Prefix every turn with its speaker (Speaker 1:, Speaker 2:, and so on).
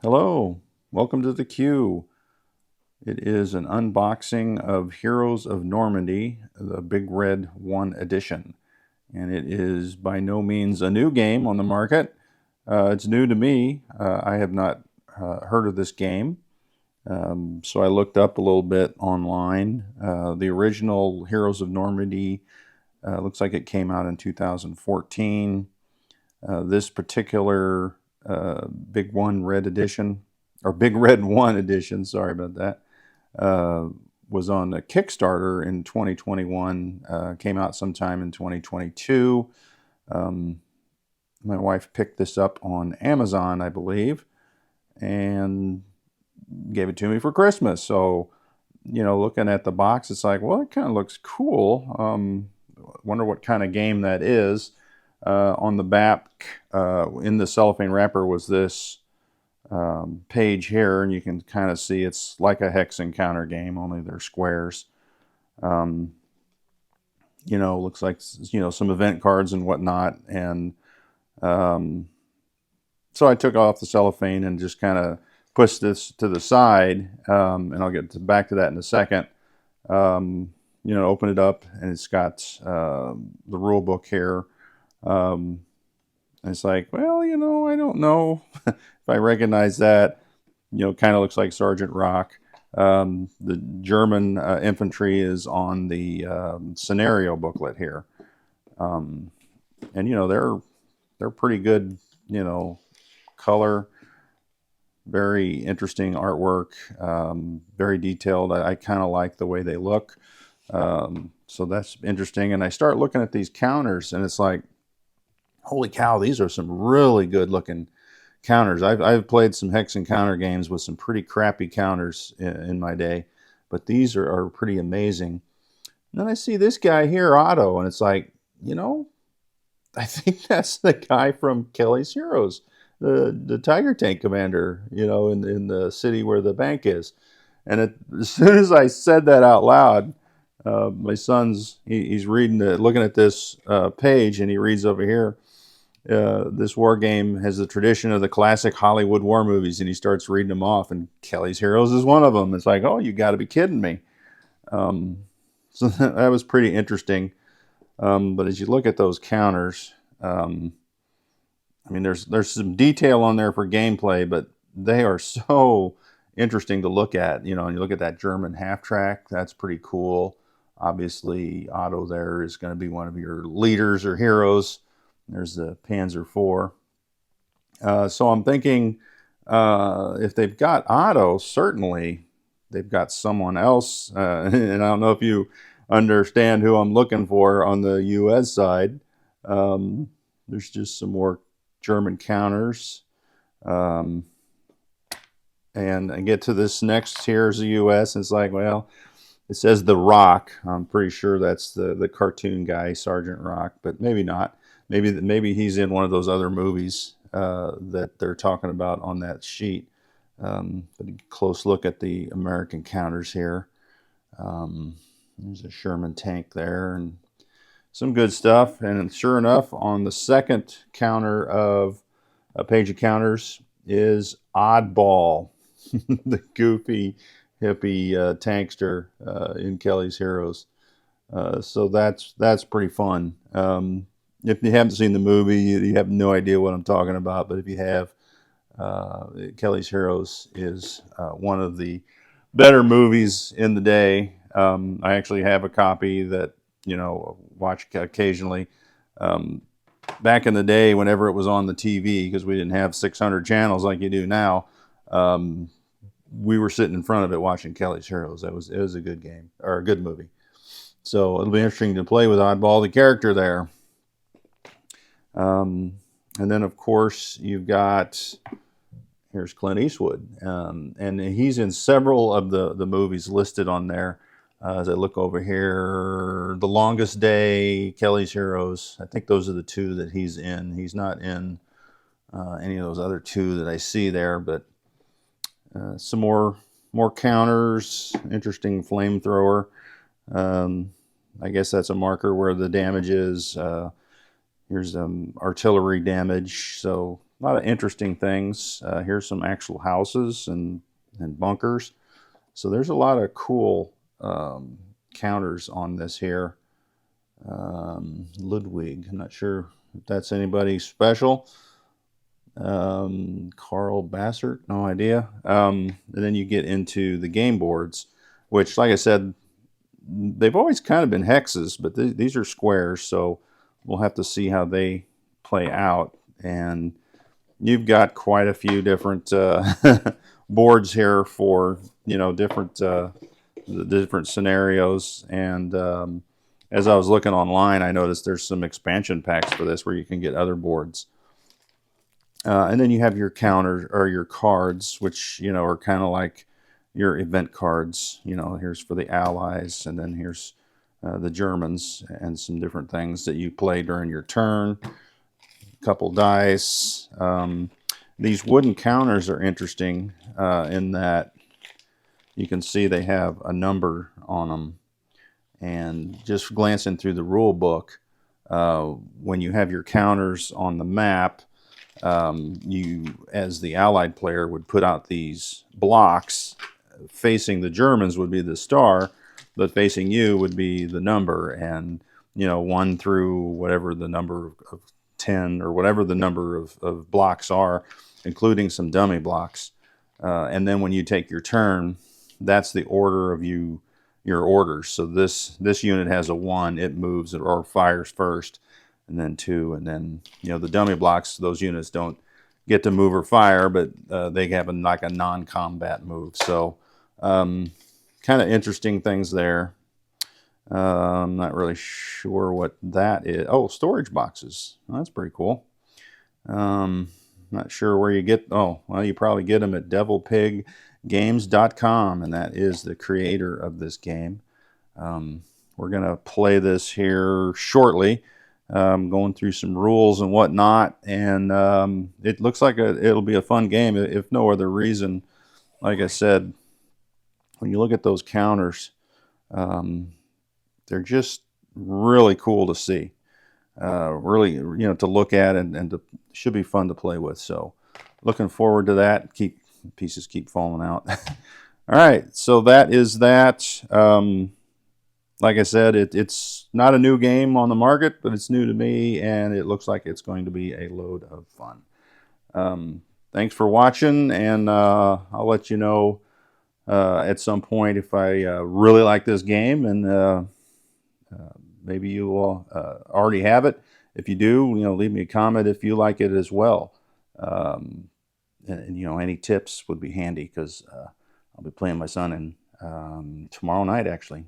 Speaker 1: Hello, welcome to the Queue. It is an unboxing of Heroes of Normandy, the Big Red 1 edition. And it is by no means a new game on the market. It's new to me. I have not heard of this game. So I looked up a little bit online. The original Heroes of Normandy looks like it came out in 2014. This particular Big One Red Edition, or Big Red One Edition, sorry about that, uh, was on a Kickstarter in 2021, came out sometime in 2022. Um, my wife picked this up on Amazon, I believe, and gave it to me for Christmas. So, looking at the box, it's like, well, it kind of looks cool. Wonder what kind of game that is. On the back, in the cellophane wrapper, was this page here, and you can kind of see it's like a hex encounter game, only they're squares. Um, looks like some event cards and whatnot, and um, so I took off the cellophane and just kind of pushed this to the side, and I'll get back to that in a second. Open it up, and it's got the rule book here. Um, and it's like, well, I don't know if I recognize that. Kind of looks like Sergeant Rock. The German infantry is on the scenario booklet here, um, and they're pretty good. Color, very interesting artwork, very detailed. I kind of like the way they look, so that's interesting. And I start looking at these counters, and it's like, holy cow, these are some really good looking counters. I've played some hex and counter games with some pretty crappy counters in my day, but these are pretty amazing. And then I see this guy here, Otto, and it's like, I think that's the guy from Kelly's Heroes, the Tiger Tank commander, in the city where the bank is. And as soon as I said that out loud, my son's he's reading looking at this page, and he reads over here. This war game has the tradition of the classic Hollywood war movies, and he starts reading them off. And Kelly's Heroes is one of them. It's like, oh, you got to be kidding me! Um, so that was pretty interesting. But as you look at those counters, I mean, there's some detail on there for gameplay, but they are so interesting to look at. And you look at that German half track, that's pretty cool. Obviously, Otto there is going to be one of your leaders or heroes. There's the Panzer IV. So I'm thinking if they've got Otto, certainly they've got someone else. And I don't know if you understand who I'm looking for on the U.S. side. There's just some more German counters. Um, and I get to this next here is the U.S. And it's like, well, it says The Rock. I'm pretty sure that's the cartoon guy, Sergeant Rock, but maybe not. Maybe he's in one of those other movies that they're talking about on that sheet. But a close look at the American counters here. There's a Sherman tank there, and some good stuff. And sure enough, on the second counter of a page of counters is Oddball, the goofy hippie tankster in Kelly's Heroes. So that's pretty fun. If you haven't seen the movie, you have no idea what I'm talking about. But if you have, Kelly's Heroes is one of the better movies in the day. I actually have a copy that watch occasionally. Um, Back in the day, whenever it was on the TV, because we didn't have 600 channels like you do now, um, we were sitting in front of it watching Kelly's Heroes. It was a good game or a good movie. So it'll be interesting to play with Oddball, the character there. And then of course you've got here's Clint Eastwood, and he's in several of the movies listed on there. As I look over here, The Longest Day, Kelly's Heroes. I think those are the two that he's in. He's not in any of those other two that I see there, but some more counters. Interesting flamethrower. I guess that's a marker where the damage is. Here's artillery damage. So A lot of interesting things. Here's some actual houses and bunkers. So there's a lot of cool counters on this here. Ludwig, I'm not sure if that's anybody special. Carl Bassert, no idea. And then you get into the game boards, which, like I said, they've always kind of been hexes, but these are squares, so we'll have to see how they play out. And you've got quite a few different boards here for different the different scenarios. And as I was looking online, I noticed there's some expansion packs for this where you can get other boards. And then you have your counters or your cards, which are kind of like your event cards. Here's for the Allies, and then here's the Germans, and some different things that you play during your turn. A couple dice. These wooden counters are interesting in that you can see they have a number on them. And just glancing through the rule book, when you have your counters on the map, you, as the Allied player, would put out these blocks. Facing the Germans would be the star, but facing you would be the number. And 1 through whatever the number of 10 or whatever the number of blocks are, including some dummy blocks. And then when you take your turn, that's the order of your orders. So this unit has a 1, it moves or fires first, and then 2, and then the dummy blocks, those units don't get to move or fire, but they have like a non-combat move. So kind of interesting things there. I'm not really sure what that is. Oh, storage boxes. Well, that's pretty cool. Not sure where you get. Oh, well, you probably get them at devilpiggames.com, and that is the creator of this game. We're going to play this here shortly, going through some rules and whatnot, and it looks like it'll be a fun game, if no other reason. Like I said, when you look at those counters, they're just really cool to see. Really, to look at, and should be fun to play with. So looking forward to that. Pieces keep falling out. All right, so that is that. Like I said, it's not a new game on the market, but it's new to me, and it looks like it's going to be a load of fun. Thanks for watching, and I'll let you know at some point if I really like this game, and maybe you will already have it. If you do, leave me a comment if you like it as well. And any tips would be handy, because I'll be playing my son tomorrow night, actually.